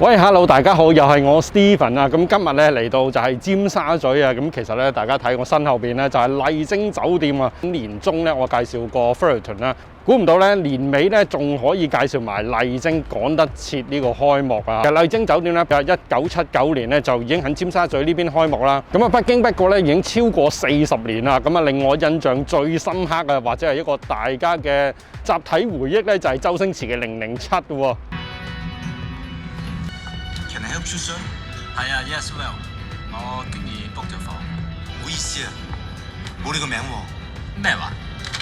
喂 ，Hello， 大家好，又係我 Steven 啊！咁今日咧嚟到就係尖沙咀啊！咁其實咧，大家睇我身後邊咧就係麗晶酒店啊！年中咧我介紹過 Fullerton 啦，估唔到咧年尾咧仲可以介紹埋麗晶，趕得切呢個開幕啊！其實麗晶酒店咧1979年咧就已經喺尖沙咀呢邊開幕啦。咁啊不經不覺咧已經超過40年啦。咁啊令我印象最深刻啊，或者係一個大家嘅集體回憶咧，就係周星馳嘅007喎。Can I help you, sir？ 係啊 ，Yes well， 我經已 book 咗房。唔好意思啊，冇你個名喎。咩話？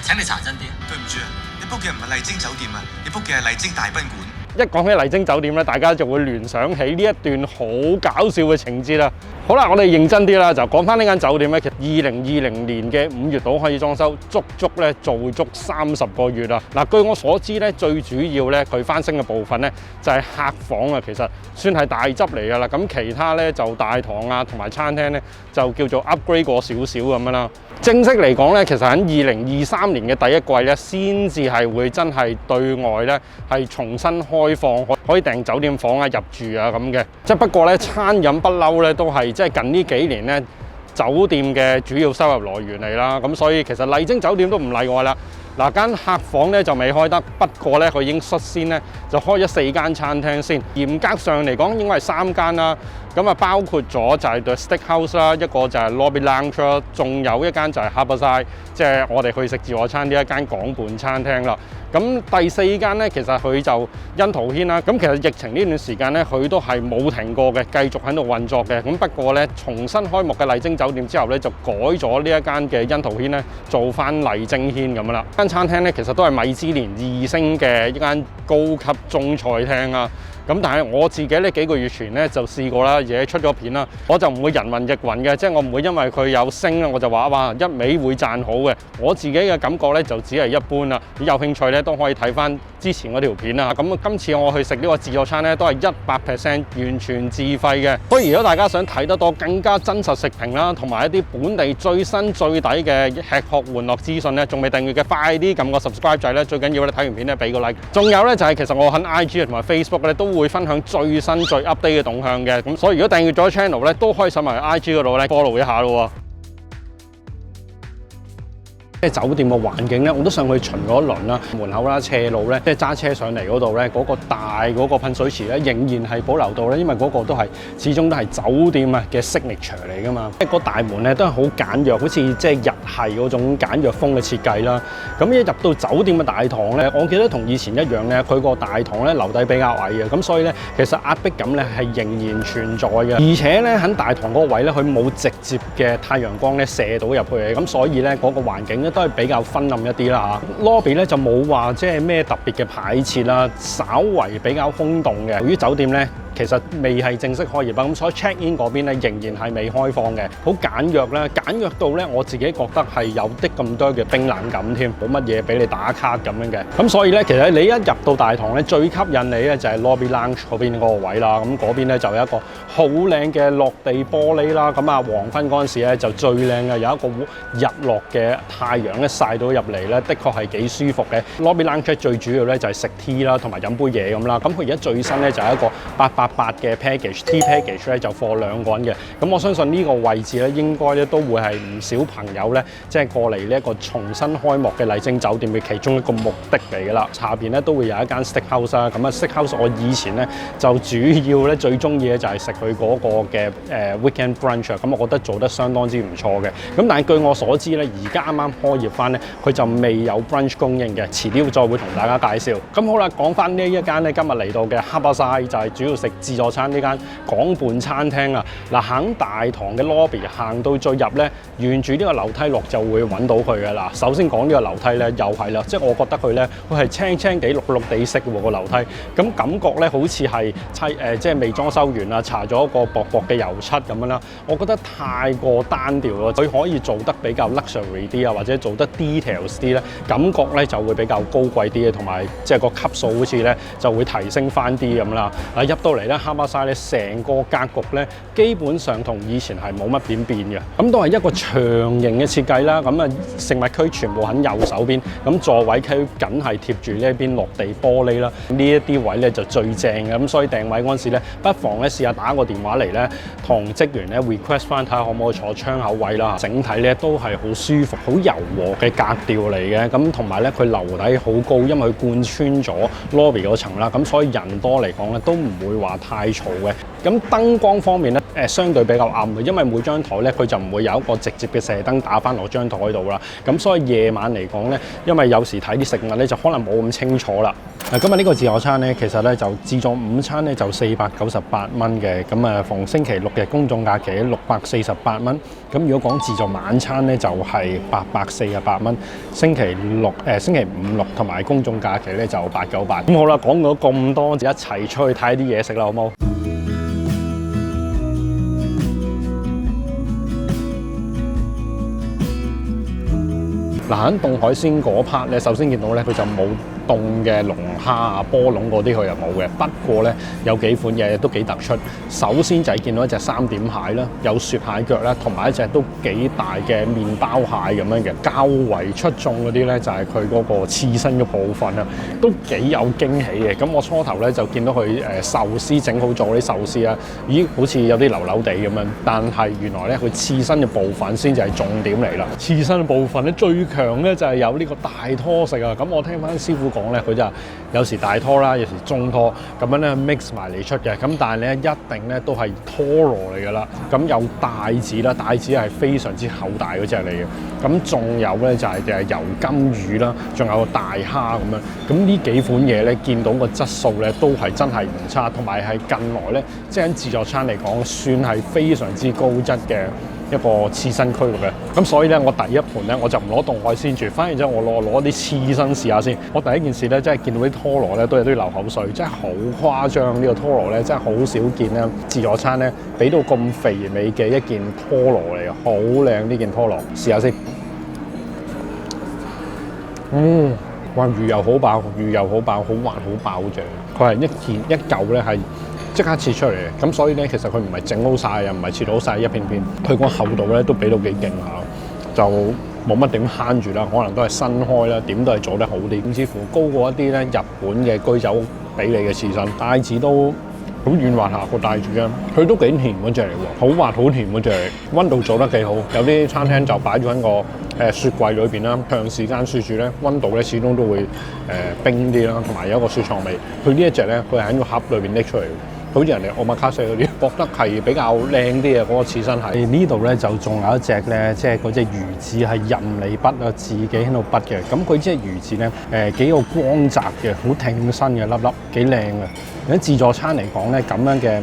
請你查真啲。對唔住啊，你 book 嘅唔係麗晶酒店啊，你 book 嘅係麗晶大賓館。一講起麗晶酒店咧，大家就會聯想起呢一段好搞笑嘅情節啦。好啦，我哋認真啲啦，就講翻呢間酒店咧。其實2020年嘅5月度開始裝修，足咧做足30個月啦。嗱，據我所知咧，最主要咧佢翻新嘅部分咧就係客房啊，其實算係大執嚟㗎啦。咁其他咧就大堂啊同埋餐廳咧就叫做 upgrade 過少少咁樣啦。正式嚟講咧，其實喺2023年嘅第一季咧，先至係會真係對外咧係重新開放，可以訂酒店房啊、入住啊咁嘅。即係不過咧，餐飲不嬲咧都係即係近呢幾年咧酒店嘅主要收入來源嚟啦。咁所以其實麗晶酒店都唔例外啦。嗱，間客房咧就未開得，不過咧佢已經率先咧就開咗4間餐廳先。嚴格上嚟講，應該係3間啦。咁啊，包括咗就係 The Steakhouse 啦，一個就係 Lobby Lounge 啦，仲有一間就係 Harborside， 即係我哋去食自助餐呢一間港本餐廳啦。咁第4間咧，其實佢就欣圖軒啦。咁其實疫情呢段時間咧，佢都係冇停過嘅，繼續喺度運作嘅。咁不過咧，重新開幕嘅麗晶酒店之後咧，就改咗呢一間嘅欣圖軒咧，做翻麗晶軒咁啦。間餐廳咧，其實都係米芝蓮2星嘅一間高級中菜廳啊。咁但係我自己呢幾個月前咧就試過啦，嘢出咗片啦，我就唔會人云亦云嘅，即係我唔會因為佢有升啦，我就話哇一味會讚好嘅。我自己嘅感覺咧就只係一般啦。有興趣咧都可以睇翻之前嗰條片啦。咁今次我去食呢個自助餐咧都係100% 完全自費嘅。所以如果大家想睇得多更加真實食評啦，同埋一啲本地最新最抵嘅吃喝玩樂資訊咧，仲未訂閱嘅快啲撳個 subscribe 掣咧。最緊要咧睇完片咧俾個 like。仲有咧就係其實我喺 IG 同埋 Facebook 咧都會分享最新最 update 嘅動向嘅，咁所以如果訂閱咗 channel 咧，都可以上埋 IG 嗰度咧 follow 一下咯。即係酒店嘅環境咧，我都上去巡咗一輪啦，門口啦、斜路咧，即係揸車上嚟嗰度咧，嗰個大嗰個噴水池咧，仍然係保留到咧，因為嗰個都係始終都係酒店啊嘅 signature 嚟㗎嘛。即係個大門咧都係好簡約，好似即係日系嗰種簡約風嘅設計啦。咁一入到酒店嘅大堂咧，我記得同以前一樣咧，佢個大堂咧樓底比較矮嘅，咁所以咧其實壓迫感咧係仍然存在嘅。而且咧喺大堂嗰個位咧，佢冇直接嘅太陽光咧射到入去嘅，咁所以咧嗰個環境咧都係比較昏暗一啲啦嚇。lobby 咧就冇話即係咩特別嘅擺設啦，稍為比較空洞嘅。由於酒店咧其實未係正式開業啦，咁所以 check in 嗰邊咧仍然係未開放嘅，好簡約咧，簡約到咧我自己覺得係有啲咁多嘅冰冷感添，冇乜嘢俾你打卡咁樣嘅。咁所以咧，其實你一入到大堂咧，最吸引你咧就係 lobby lounge 嗰邊嗰個位啦。咁嗰邊咧就有一個好靚嘅落地玻璃啦。咁啊黃昏嗰陣時咧就最靚嘅，有一個日落嘅太陽咧曬到入嚟咧，的確係幾舒服嘅。lobby lounge 最主要咧就係食 tea 啦，同埋飲杯嘢咁啦。咁佢而家最新咧就係一個888嘅 package，tea package 咧就貨2個人嘅。咁我相信呢個位置咧應該咧都會係唔少朋友咧即係過嚟呢一個重新開幕嘅麗晶酒店嘅其中一個目的嚟㗎啦。下邊咧都會有一間 steakhouse 啦。咁啊 steakhouse 我以前咧就主要咧最中意咧就係食佢嗰個嘅weekend brunch，咁我覺得做得相當之唔錯嘅。咁但係據我所知咧，而家啱啱開業翻咧，佢就未有 brunch 供應嘅，遲啲再會同大家介紹。咁好啦，講翻呢一間咧今日嚟到嘅 Harborside 就係主要食自助餐呢間港本餐廳啊。嗱，喺大堂嘅 lobby 行到最入咧，沿住呢個樓梯落就會揾到佢嘅啦。首先講呢個樓梯咧，又係啦，即係我覺得佢咧，佢係青青地綠綠地色喎個樓梯，咁感覺咧好似係即係未裝修完啊，搽咗一個薄薄嘅油漆咁樣啦。我覺得太過單調咯，佢可以做得比較 luxury 啲啊，或者做得 details 啲咧，感覺咧就會比較高貴啲嘅，同埋即係個級數好似咧就會提升翻啲咁啦。入到嚟嚟咧，哈巴沙咧成個格局咧，基本上同以前係冇乜點變嘅。咁都係一個長形嘅設計啦。咁啊，食物區全部喺右手邊，咁座位區梗係貼住呢一邊落地玻璃啦。呢一啲位咧就最正嘅。咁所以訂位嗰陣時咧，不妨咧試下打個電話嚟咧，同職員咧 request 翻睇下可唔可以坐窗口位啦。整體咧都係好舒服、好柔和嘅格調嚟嘅。咁同埋咧，佢樓底好高，因為佢貫穿咗 lobby 嗰層啦。咁所以人多嚟講咧，都唔會話太嘈嘅。咁燈光方面咧，相對比較暗嘅，因為每張台咧佢就唔會有一個直接嘅射燈打翻落張台度啦。咁所以夜晚嚟講咧，因為有時睇啲食物咧就可能冇咁清楚啦。今日呢個自助餐咧，其實咧就自助午餐咧就498蚊嘅，咁啊逢星期六嘅公眾假期648蚊。咁如果講自助晚餐咧就係848蚊，星期五六同埋公眾假期咧就898。咁好啦，講咗咁多，就一齊出去睇啲嘢食啦，好冇？嗱，喺凍海鮮嗰 part 咧，首先見到咧佢就冇凍嘅龍蝦啊、波龍嗰啲佢又冇嘅，不過咧有幾款嘢都幾突出。首先就係見到一隻3點蟹啦，有雪蟹腳啦，同埋一隻都幾大嘅麵包蟹咁樣嘅。較為出眾嗰啲咧就係佢嗰個刺身嘅部分啊，都幾有驚喜嘅。咁我初頭咧就見到佢壽司整好咗啲壽司啊，咦好似有啲流流地咁樣，但係原來咧佢刺身嘅部分先至係重點嚟啦。刺身嘅部分咧最強咧就係有呢個大拖食啊！咁我聽翻師傅講咧，佢就有時大拖啦，有時中拖咁樣咧 mix 埋嚟出嘅。咁但係咧一定咧都係拖羅嚟㗎啦。咁有帶子啦，帶子係非常之厚大嗰隻嚟嘅。咁仲有咧就係油金魚啦，仲有個大蝦咁樣。咁呢幾款嘢咧，見到個質素咧都係真係唔差，同埋係近來咧即係喺自助餐嚟講，算係非常之高質嘅一個刺身區域嘅。咁所以咧，我第一盤咧我就唔攞凍海鮮住，反而之後我攞啲刺身試下先。我第一件事咧，真係見到啲拖羅咧都有啲流口水，真係好誇張。呢個拖羅咧真係好少見咧，自助餐咧俾到咁肥美嘅一件拖羅嚟嘅，好靚呢件拖羅，試下先。哇！魚又好爆，魚又好爆，好滑好爆隻。佢係一嚿咧係即刻切出嚟嘅，咁所以咧其實佢唔係整好晒，又唔係切好晒一片片，佢個厚度咧都俾到幾勁下，就冇乜點慳住啦，可能都係新開啦，點都係做得好啲，甚至乎高過一啲咧日本嘅居酒屋俾你嘅刺身，帶子都好軟滑下個帶子啊，佢都幾甜嗰隻嚟喎，好滑好甜嗰隻，溫度做得幾好，有啲餐廳就擺咗喺個雪櫃裏邊啦，長時間雪住咧，溫度咧始終都會冰啲啦，同埋有一個雪藏味。佢呢一隻咧，佢係喺個盒裏邊拎出嚟。好似人哋奧馬卡西嗰啲，覺得係比較靚啲嘅嗰個刺身係。呢度咧就仲有一隻咧，即係嗰隻魚子係任你筆啊，自己喺度筆嘅。咁佢隻魚子咧幾個光澤嘅，好挺身嘅粒粒，幾靚嘅。喺自助餐嚟講咧，咁樣嘅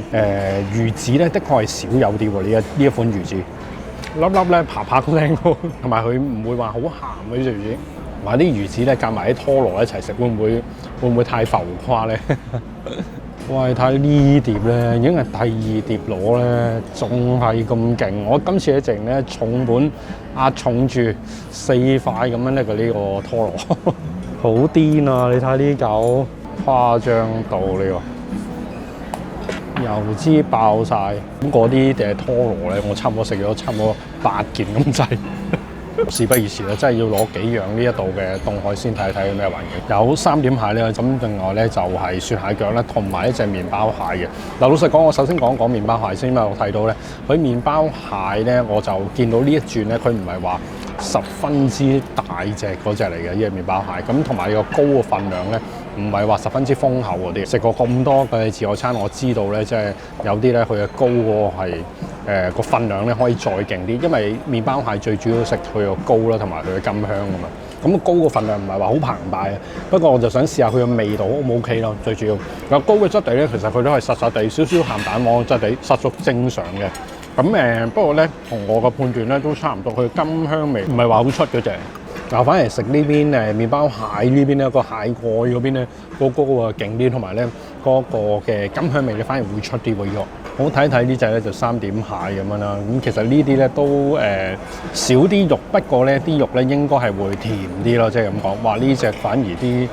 魚子咧，的確係少有啲喎。呢一款魚子，粒粒咧爬爬聲，同埋佢唔會話好鹹嘅呢隻魚子。同埋啲魚子咧夾埋啲拖羅一齊食，會唔會太浮誇咧？喂，睇呢碟咧，已經係第2碟攞咧，仲係咁勁。我今次一整咧重本壓重住4塊咁樣咧，佢呢個拖羅好癲啊！你睇呢嚿誇張到呢個油脂爆晒。咁嗰啲拖羅咧，我差唔多食咗差唔多8件咁滯。事不宜遲啦，真係要攞幾樣呢一度嘅凍海鮮睇睇咩環境。有3點蟹咧，咁另外咧就係雪蟹腳咧，同埋一隻麵包蟹嘅。嗱，老實講，我首先講麵包蟹先，因為我睇到咧，佢麵包蟹咧，我就見到呢一轉咧，佢唔係話十分之大隻嗰隻嚟嘅呢隻麵包蟹，咁同埋個高嘅份量咧，唔係話十分之豐厚嗰啲。食過咁多嘅自助餐，我知道咧，即係有啲咧佢嘅高嗰個係個份量咧可以再勁啲，因為麵包蟹最主要食佢個膏啦，同埋佢嘅甘香㗎嘛。咁膏個份量唔係話好澎湃嘅，不過我就想試下佢嘅味道 O 唔 OK 咯。最主要有膏嘅質地咧，其實佢都係實實地少少鹹蛋黃嘅質地，實屬正常嘅。咁不過咧，同我嘅判斷咧都差唔多，佢甘香味唔係話好出嗰隻。嗱，反而食呢邊麵包蟹呢邊咧，個蟹蓋嗰邊咧個膏啊勁啲，同埋咧嗰個嘅甘香味咧反而會出啲喎。好睇睇呢隻咧就3點蟹咁樣啦。咁其實呢啲咧都少啲肉，不過咧啲肉咧應該係會甜啲咯，即係咁講。哇！呢隻反而啲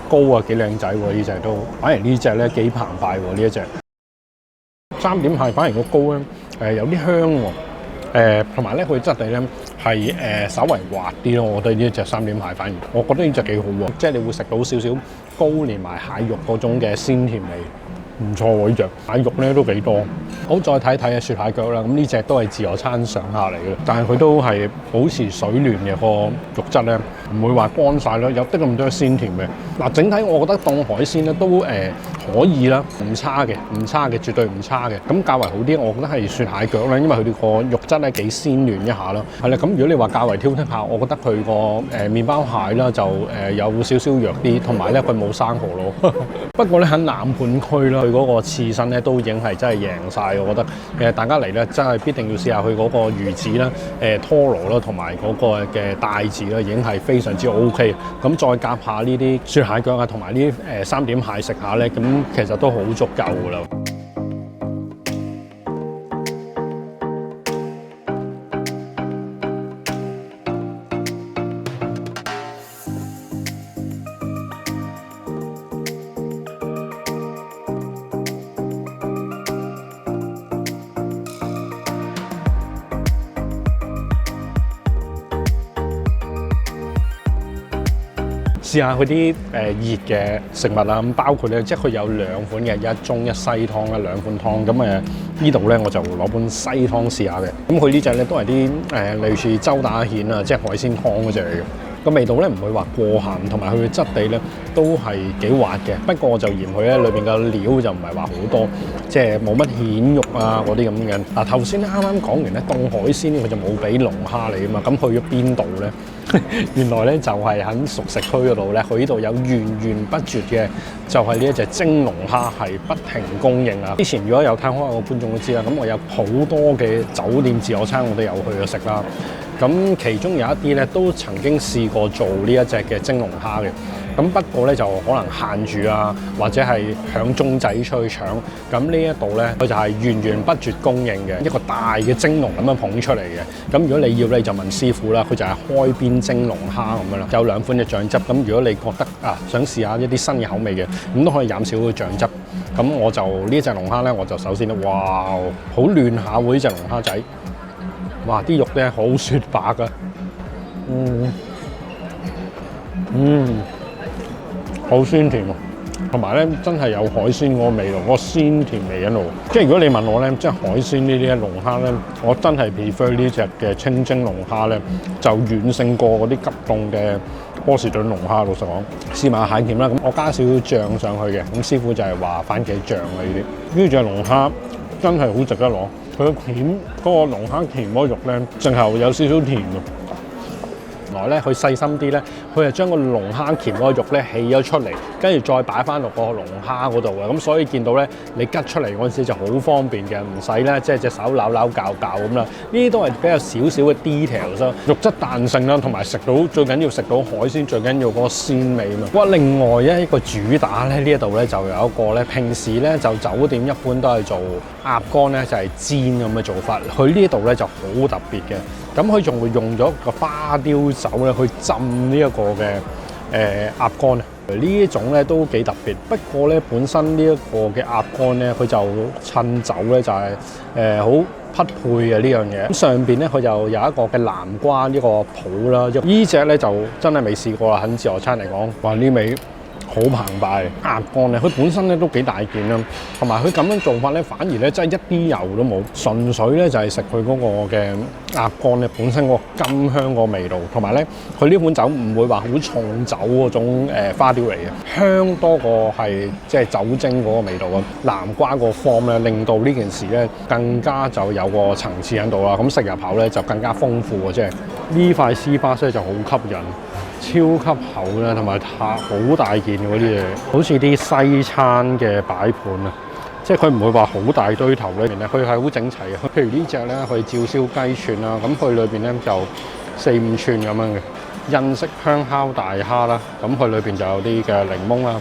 膏啊幾靚仔喎，呢隻都反而呢隻咧幾澎湃喎呢一隻。3點蟹反而個膏咧有啲香喎，同埋咧佢質地咧係稍微滑啲咯。我覺得呢隻3點蟹反而，我覺得呢隻幾好喎，即係你會食到少少膏連埋蟹肉嗰種嘅鮮甜味。唔錯喎，呢隻蟹肉咧都幾多。好，再睇睇雪蟹腳啦。咁呢隻都係自助餐上客嚟嘅，但係佢都係保持水嫩嘅，個肉質咧，唔會話乾晒咯，有啲咁多鮮甜嘅。嗱，整體我覺得凍海鮮咧都可以啦，唔差嘅，絕對唔差嘅。咁較為好啲，我覺得係雪蟹腳啦，因為佢哋個肉質咧幾鮮嫩一下啦。係啦，咁如果你話較為挑剔下，我覺得佢個麵包蟹啦就有少少弱啲，同埋咧佢冇生蠔咯。不過咧喺南半區啦，佢嗰個刺身咧都已經係真係贏晒，我覺得大家嚟咧真係必定要試下佢嗰個魚子啦、拖羅啦，同埋嗰個嘅帶子啦，已經係非常之 OK。咁再夾下呢啲雪蟹腳啊，同埋呢啲3點蟹食下咧，咁其實都好足夠噶啦。試下佢啲熱嘅食物啦，咁包括咧，即係佢有2款嘅，一中一西湯啦，2款湯。咁呢度咧我就攞碗西湯試下嘅。咁佢呢隻咧都係啲類似周打蜆啊，即係海鮮湯嗰隻嚟嘅。個味道咧唔會話過鹹，同埋佢嘅質地咧都係幾滑嘅。不過我就嫌佢咧裏邊嘅料就唔係話好多，即係冇乜蜆肉啊嗰啲咁嘅。嗱，頭先啱啱講完咧凍海鮮佢就冇俾龍蝦你啊嘛，咁去咗邊度咧？原來咧就係喺熟食區嗰度咧，佢呢度有源源不絕嘅，就係呢一隻蒸龍蝦係不停供應啊！之前如果有睇開我嘅觀眾都知啦，咁我有好多嘅酒店自助餐我都有去咗食啦。咁其中有一啲咧都曾經試過做呢一隻嘅蒸龍蝦嘅，咁不過咧就可能限住啊，或者係響鐘仔出去搶。咁呢一度咧佢就係源源不絕供應嘅一個大嘅蒸籠咁樣捧出嚟嘅。咁如果你要咧就問師傅啦，佢就係開邊蒸龍蝦咁樣啦，有2款嘅醬汁。咁如果你覺得想試下一啲新嘅口味嘅，咁都可以飲少個醬汁。咁我就呢隻龍蝦咧，我就首先咧，哇，好嫩下喎呢隻龍蝦仔。哇！啲肉咧好雪白㗎，好鮮甜喎，同埋咧真係有海鮮嗰個味道，嗰個鮮甜味喺度。即係如果你問我咧，即係海鮮呢啲龍蝦咧，我真係 prefer 呢隻嘅清蒸龍蝦咧，就遠勝過嗰啲急凍嘅波士頓龍蝦。老實講，試埋蟹鉗啦，咁我加少少醬上去嘅，咁師傅就係話番茄醬啊呢啲。呢隻龍蝦真係好值得攞。佢個鉗嗰個龍蝦鉗嗰個肉咧，淨係有少少甜嘅。原來咧，佢細心啲咧，佢係將個龍蝦鉗嗰個肉咧起咗出嚟，跟住再擺翻落個龍蝦嗰度嘅。咁所以見到咧，你吉出嚟嗰陣時就好方便嘅，唔使咧即係隻手扭扭搞搞咁啦。呢啲都係比較少少嘅 details 咯，肉質彈性啦，同埋食到最緊要食到海鮮，最緊要嗰個鮮味啊嘛。哇！另外一個主打咧，呢一度咧就有一個咧，平時咧就酒店一般都係做鴨肝咧，就係煎咁嘅做法。佢呢度咧就好特別嘅。咁佢仲會用咗個花雕酒咧去浸呢一個嘅鴨肝啊！呢一種咧都幾特別。不過咧本身呢一個嘅鴨肝咧，佢就襯酒咧就係好匹配嘅呢樣嘢。咁上邊咧佢就有一個嘅南瓜呢個脯啦。呢隻咧就真係未試過啦。喺自助餐嚟講，話呢味好澎湃鴨肝咧，佢本身咧都幾大件啦，同埋佢咁樣做法咧，反而咧真係一啲油都冇，純粹咧就係食佢嗰個嘅鴨肝咧本身嗰個甘香個味道，同埋咧佢呢款酒唔會話好重酒嗰種花雕嚟嘅，香多過係即係酒精嗰個味道啊。南瓜個 form 咧令到呢件事咧更加就有個層次喺度啦，咁食入口咧就更加豐富啊！即係呢塊絲巴西就好吸引。超級厚啦，同埋好大件嗰啲嘢，好似啲西餐嘅擺盤啊！即係佢唔會話好大堆頭裏面咧，佢係好整齊嘅。譬如呢隻咧，佢照燒雞串啦，咁佢裏邊咧就4-5寸咁樣嘅印式香烤大蝦啦，咁佢裏邊就有啲嘅檸檬啊，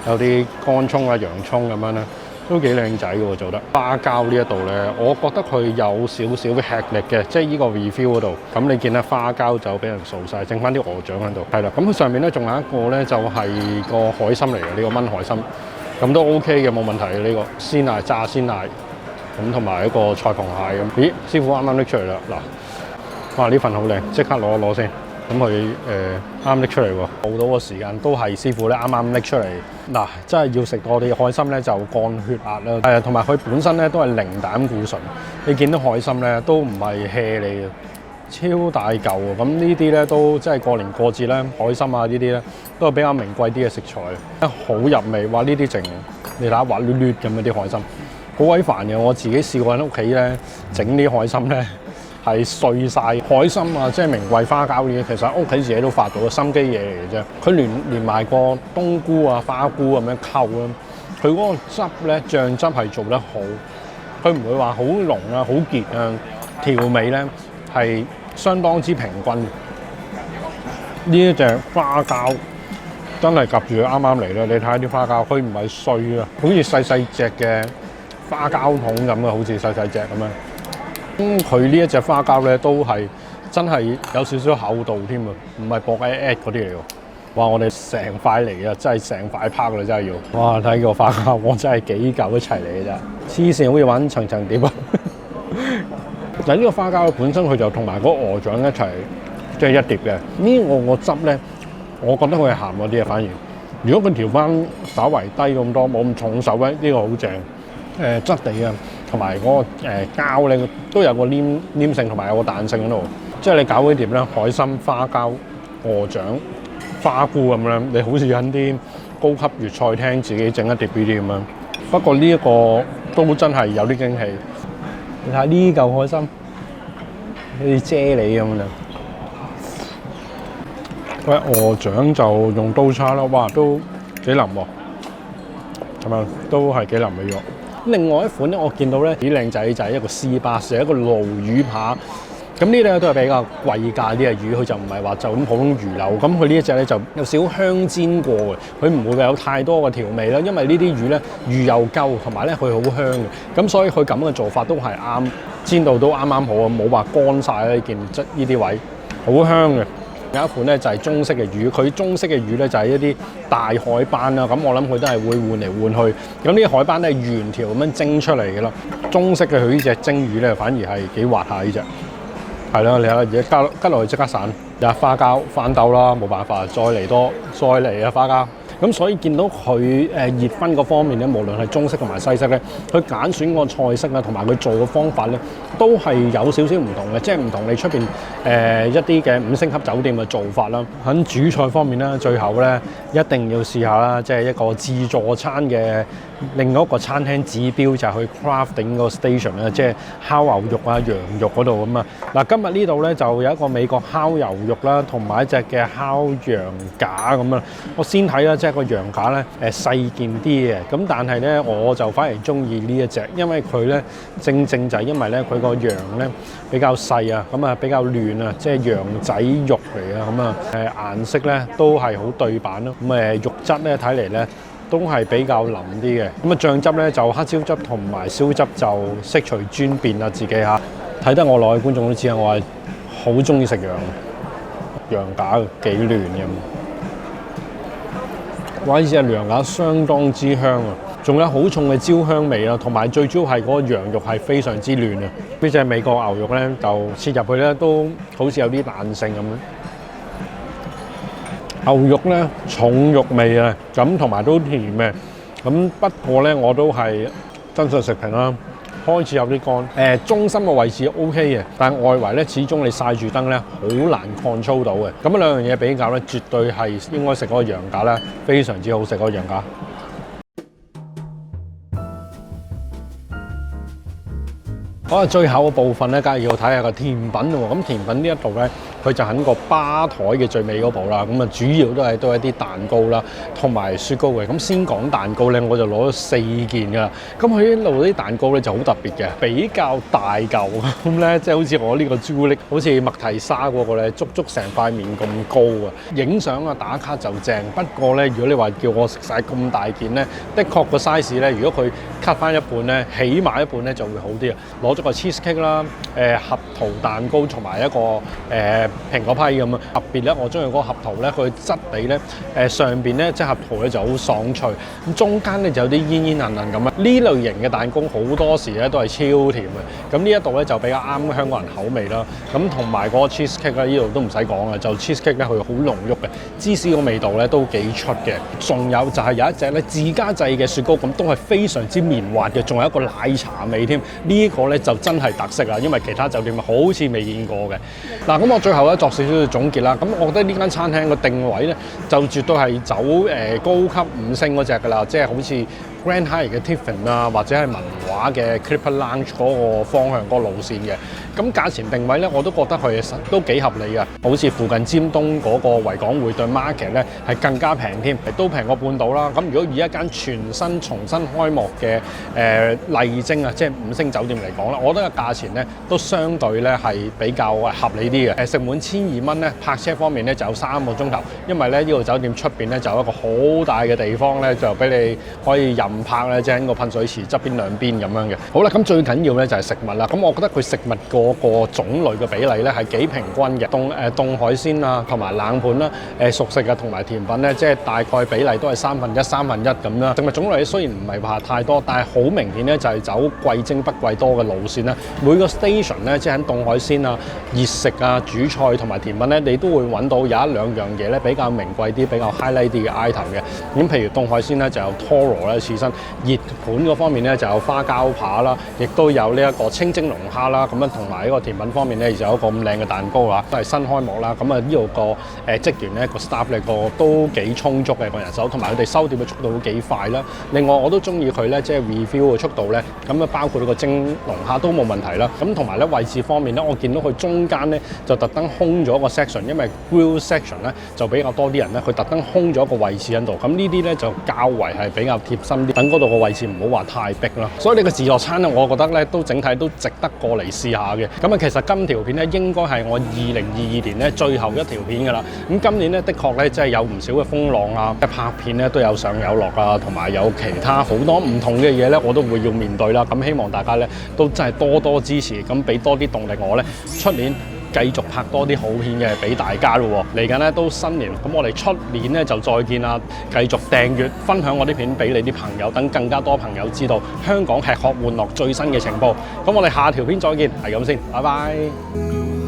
有啲乾葱啊、洋葱咁樣啦。都幾靚仔嘅喎，做得花膠呢一度咧，我覺得佢有少少嘅吃力嘅，即係呢個 refill 嗰度。咁你見咧花膠就俾人掃晒，剩翻啲鵝掌喺度。係啦，咁佢上面咧仲有一個咧就係個海參嚟嘅，呢個炆海參，咁都 OK 嘅，冇問題嘅呢個鮮奶炸鮮奶。咁同埋一個菜螃蟹咁。咦，師傅啱啱拎出嚟啦！嗱，哇呢份好靚，即刻攞一攞先。咁佢啱拎出嚟喎，報到個時間都係師傅咧啱啱拎出嚟。嗱，真係要食多啲海參咧就降血壓啦。係啊，同埋佢本身咧都係零膽固醇。你見到海參咧都唔係 hea 你嘅，超大嚿喎。咁呢啲咧都即係過年過節咧，海參啊呢啲咧都係比較名貴啲嘅食材，好入味。哇！呢啲淨你睇下滑捋捋咁嘅啲海參，好鬼煩嘅。我自己試過喺屋企咧整啲海參咧。係碎晒海參啊，即係名貴花膠呢啲，其實屋企自己都發到嘅心機嘢嚟嘅啫。佢連埋個冬菇啊、花菇咁樣溝啦，佢嗰個汁咧醬汁係做得好，佢唔會話好濃啊、好結啊，調味咧係相當之平均。呢一隻花膠真係夾住佢啱啱嚟啦！你睇下啲花膠，佢唔係碎啊，好似細細隻嘅花膠筒咁嘅，好似細細隻咁樣。佢呢一隻花膠咧都係真係有少少厚度添啊，唔係薄 at 嗰啲嚟喎。哇！我哋成塊嚟嘅，真係成塊拍啦，真係要。哇！睇個花膠，我真係幾嚿一齊嚟嘅啫，黐線，好似玩層層碟啊！但係呢個花膠本身佢就同埋嗰鵝掌一齊，即係一碟嘅。呢個汁咧，我覺得佢係鹹嗰啲啊，反而。如果佢調翻稍為低咁多，冇咁重手咧，呢個好正。質地啊，同埋嗰個膠咧都有個黏性同埋有個彈性喺度。即係你搞嗰碟咧，海參、花膠、鵝掌、花菇咁樣，你好似喺啲高級粵菜廳自己整一碟呢啲咁樣。不過呢一個都真係有啲驚喜。你睇下呢嚿海參，好似啫喱咁樣。喂，鵝掌就用刀叉啦，哇，都幾腍喎，係咪？都係幾腍嘅肉。另外一款咧，我見到咧幾靚仔就係一個C巴士，一個鱸魚扒。咁呢啲咧都係比較貴價啲嘅魚，佢就唔係話就咁普通魚柳。咁佢呢一隻咧就有少香煎過嘅，佢唔會有太多嘅調味啦。因為呢啲魚咧魚又夠，同埋咧佢好香嘅。咁所以佢咁嘅做法都係啱，煎到都啱啱好啊，冇話乾晒啦。呢件質呢啲位好香嘅。有一款咧就係中式嘅魚，佢中式嘅魚咧就係一啲大海斑啦，咁我諗佢都係會換嚟換去。咁呢啲海斑咧係原條咁樣蒸出嚟嘅啦。中式嘅佢呢隻蒸魚咧反而係幾滑下呢隻，係啦，你睇下而家加落去即刻散。有花膠翻兜啦，冇辦法，再嚟啊花膠。咁所以見到佢熱葷嗰方面咧，無論係中式同埋西式咧，佢揀選個菜式啊，同埋佢做嘅方法咧，都係有少少唔同嘅，即係唔同你出邊一啲嘅5星級酒店嘅做法啦。喺主菜方面咧，最後咧一定要試下啦，即係一個自助餐嘅另外一個餐廳指標就係去 crafting 個 station 啦，即係烤牛肉啊、羊肉嗰度咁啊。嗱，今日呢度咧就有一個美國烤牛肉啦，同埋一隻嘅烤羊架咁啊。我先睇啦，即係個羊架咧細件啲嘅，咁但係咧我就反而中意呢一隻，因為佢咧正就係因為咧佢個羊咧比較細啊，咁啊比較嫩啊，即係羊仔肉嚟啊，咁啊顏色咧都係好對版咯，咁肉質咧睇嚟咧都係比較腍啲嘅，咁啊醬汁咧就黑椒汁同埋燒汁就悉隨尊便啦，自己嚇睇得我落去觀眾都知啊，我係好中意食羊架幾嫩咁。哇！呢隻羊架相當之香啊，仲有好重嘅焦香味啦，同埋最主要係嗰個羊肉係非常之嫩啊！呢隻美國牛肉咧，就切入去咧都好似有啲彈性咁樣。牛肉咧重肉味啊，咁同埋都甜嘅。咁不過咧，我都係真實食評啦。開始有啲乾，中心嘅位置 OK 嘅，但係外圍咧始終你曬住燈咧，好難 control 到嘅。咁兩樣嘢比較咧，絕對係應該食嗰個羊架咧，非常之好食嗰個羊架。好啦，最後嘅部分咧，梗係要睇下個甜品喎。咁甜品呢一度咧，佢就喺個吧台嘅最尾嗰部啦。咁啊，主要都係一啲蛋糕啦，同埋雪糕嘅。咁先講蛋糕咧，我就攞咗4件㗎啦。咁佢呢度啲蛋糕咧就好特別嘅，比較大嚿咁咧，即係好似我呢個朱古力，好似麥提沙嗰個咧，足成塊面咁高啊！影相啊打卡就正。不過咧，如果你話叫我食晒咁大件咧，的確個 size 咧，如果佢 cut 翻一半咧，起碼一半咧就會好啲啊！攞咗個 cheesecake 啦，核桃蛋糕同埋一個平嗰批咁啊。特別咧，我中意嗰個合桃咧，佢質地咧上邊咧即係合桃咧就好爽脆，咁中間咧就有啲煙煙韌韌咁啊。呢類型嘅蛋糕好多時咧都係超甜嘅，咁呢一度咧就比較啱香港人口味啦。咁同埋嗰個 cheese cake 咧，呢度都唔使講啦，就 cheese cake 咧佢好濃郁嘅，芝士個味道咧都幾出嘅。仲有就係有一隻咧自家製嘅雪糕，咁都係非常之綿滑嘅，仲有一個奶茶味添。呢個咧就真係特色啦，因為其他酒店好似未見過嘅。嗱，咁我最後咧作少少嘅總結啦。咁我覺得呢間餐廳個定位咧就絕對係走高級5星嗰隻㗎啦，即係好似Grand Hyatt 嘅 Tiffin 啊，或者係文華嘅 Clipper Lounge 嗰個方向嗰個路線嘅。咁價錢定位咧，我都覺得佢都幾合理嘅。好似附近尖東嗰個維港匯對 Market 咧，係更加平添，都平過半島啦。咁如果以一間全新重新開幕嘅麗晶啊，即係5星酒店嚟講啦，我覺得個價錢咧都相對咧係比較合理啲嘅。食滿1200蚊咧，泊車方面咧就有3個鐘頭，因為咧呢個酒店出邊咧就有一個好大嘅地方咧，就俾你可以任泊咧，即係喺個噴水池側邊兩邊咁樣嘅。好啦，咁最緊要咧就係食物啦。咁我覺得佢食物嗰個種類嘅比例咧係幾平均嘅。凍海鮮啊，同埋冷盤啦，熟食啊同埋甜品咧，即係大概比例都係1/3、1/3咁啦。食物種類雖然唔係話太多，但係好明顯咧就係走貴精不貴多嘅路線啦。每個 station 咧，即係喺凍海鮮啊、熱食啊、主菜同埋甜品咧，你都會揾到有1-2樣嘢咧比較名貴啲、比較 highlight 啲嘅 item 嘅。咁譬如凍海鮮咧就有 Toro 咧刺身，熱盤嗰方面咧就有花膠扒啦，亦都有呢一個清蒸龍蝦啦。咁樣同埋呢個甜品方面咧就有一個咁靚嘅蛋糕啦，都係新開幕啦。咁啊呢度個職員咧個 staff 咧個都幾充足嘅個人手，同埋佢哋收碟嘅速度都幾快啦。另外我都中意佢咧即係 refill 嘅速度咧，咁啊包括呢個蒸龍蝦都冇問題啦。咁同埋咧位置方面咧，我見到佢中間咧就特登空咗一個 section， 因為 grill section 咧就比較多啲人咧，佢特登空咗一個位置喺度。咁呢啲咧就較為係比較貼心啲，等嗰度個位置唔好話太逼啦。所以呢個自助餐咧，我覺得咧都整體都值得過嚟試下嘅。咁啊，其實今條片咧應該係我2022年咧最後一條片㗎啦。咁今年咧的確咧真係有唔少嘅風浪啊，拍片咧都有上有落啊，同埋有其他好多唔同嘅嘢咧，我都會要面對啦。咁希望大家咧都真係多多支持，咁俾多啲動力我咧，出年繼續拍多啲好片嘅俾大家咯。嚟緊咧都新年，咁我哋出年咧就再見啦。繼續訂閱分享我啲片俾你啲朋友，等更加多朋友知道香港吃喝玩樂最新嘅情報。咁我哋下條片再見，係咁先，拜拜。